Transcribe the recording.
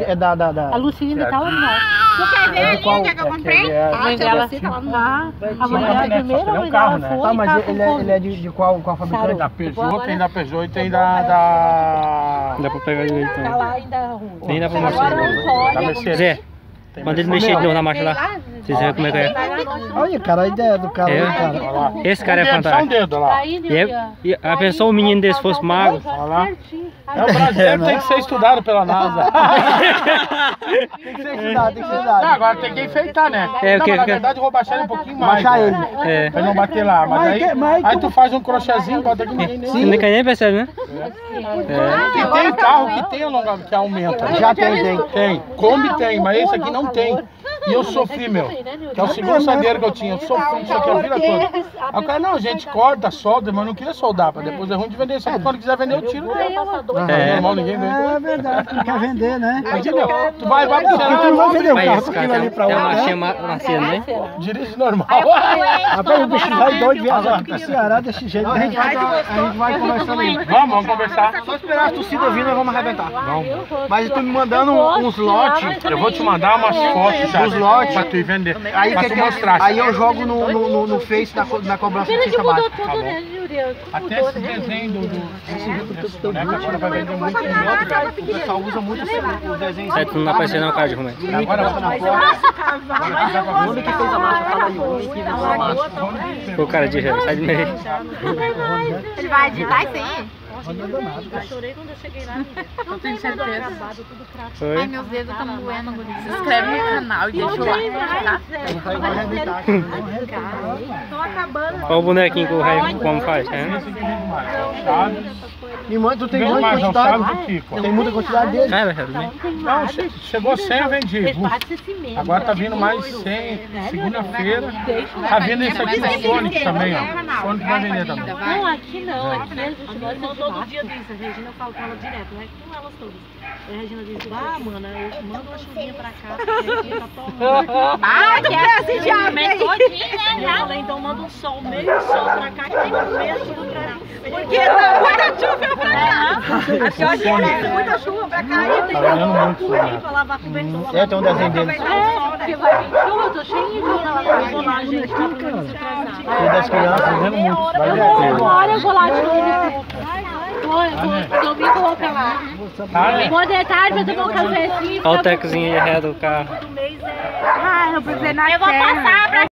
É da... A Lucinha ainda tá ou não? Tu quer ver ali onde é que eu comprei? A mãe dela a mãe dela primeiro, a mãe dela foi. Tá, mas ele é de qual fabricante? Da Peugeot, tem da Peugeot e tem da... Dá pra pegar direito. Tá lá ainda ruim. Nem dá pra mostrar. Da Mercedes. Zé, manda ele mexer de novo na marcha lá. Vocês verem como é que é. Olha, cara, a ideia do cara, É. cara. Esse cara é Só um fantástico. dedo lá. E a pessoa, um menino desse fosse magro. Olha lá. É o brasileiro, tem que ser estudado pela NASA. Tem que ser estudado, tem que ser estudado. Não, agora tem que enfeitar, né? É, Não, o que- mas na verdade eu vou baixar ele um pouquinho mais. Baixar ele. É. Pra não bater lá. Mas aí tu faz um crochêzinho, bota aqui ninguém Você nem percebe, né? Que tem carro que tem alongamento, que aumenta. Já tem. Tem. Kombi tem, mas esse aqui não tem. E eu sofri, meu. Que é o segundo sandeiro que eu tinha. Eu sofri isso aqui a vida toda. Aí o cara, não, a gente corta, solda, mas não queria soldar. Pra depois é ruim de vender isso aqui. Quando quiser vender, eu tiro. É normal, ninguém vende. É verdade, não quer vender, né? Entendeu? Tu vai pro Ceará, Tu não vai vender o Mas carro esse com cara aquilo ali pra tem uma outro, marchinha né? macia, né? dirige normal. Rapaz, o bicho vai doido viajar pro Ceará desse jeito. A gente vai conversando aí. Vamos conversar. Só esperar a torcida vir, nós vamos arrebentar. Mas tu me mandando uns lotes. Eu vou te mandar umas fotos já Dos lotes. pra tu ir vender. Aí, pra tu mostrar. aí eu jogo no Face na cobrança de cesta básica. Tá bom. Até esse desenho desse boneco agora vai vender muito. O pessoal usa muito os desenhos. É, tu não apareceu não, cara de ruim. Agora Bota na foto. O homem que fez a marcha, fala aí. O homem que fez a marcha. Pô, cara de ré, sai de meio. Ele vai editar isso aí? Eu chorei quando eu cheguei lá. Eu tenho certeza. Ai, Foi? meus dedos estão doendo, guri. Se inscreve no canal e deixa o like, tá? Olha o bonequinho que o Rei como faz, é? Me manda, tu tem Vende muita mais, não sabe do quantidade. Kiko. Tem muita quantidade dele. É, velho, né? Não, chegou 100, eu vendi. Agora tá vindo mais 100, segunda-feira. Tá vindo esse aqui do Sonic também, ó. Sonic vai vender também. Não, aqui não. Aqui a gente gosta todo dia disso. A Regina, eu falo com ela direto, né? Com elas todas. Aí a Regina diz, mana, eu mando uma chuvinha pra cá, porque a Regina tá tomando. Ai, que é assim, já Ela então manda um sol, meio sol pra cá, que tem meia chuva pra cá. Porque tá muita chuva pra cá. A pior que é muita chuva pra cá. Aí tem Tá ganhando muito, um né? pra lavar cobertor. É, tem um desenho dele. Porque vai vir chuva, eu tô cheia de chuva. Eu vou lá, gente, pra não se atrasar. Tem das crianças vendendo muito. Vai ver. Uma hora eu vou lá de novo. Domingo eu vou pra lá. Tá, né? Boa tarde, eu tomar um cafezinho. Olha o tecozinho de ré do carro. Do mês é... Ai, eu vou passar pra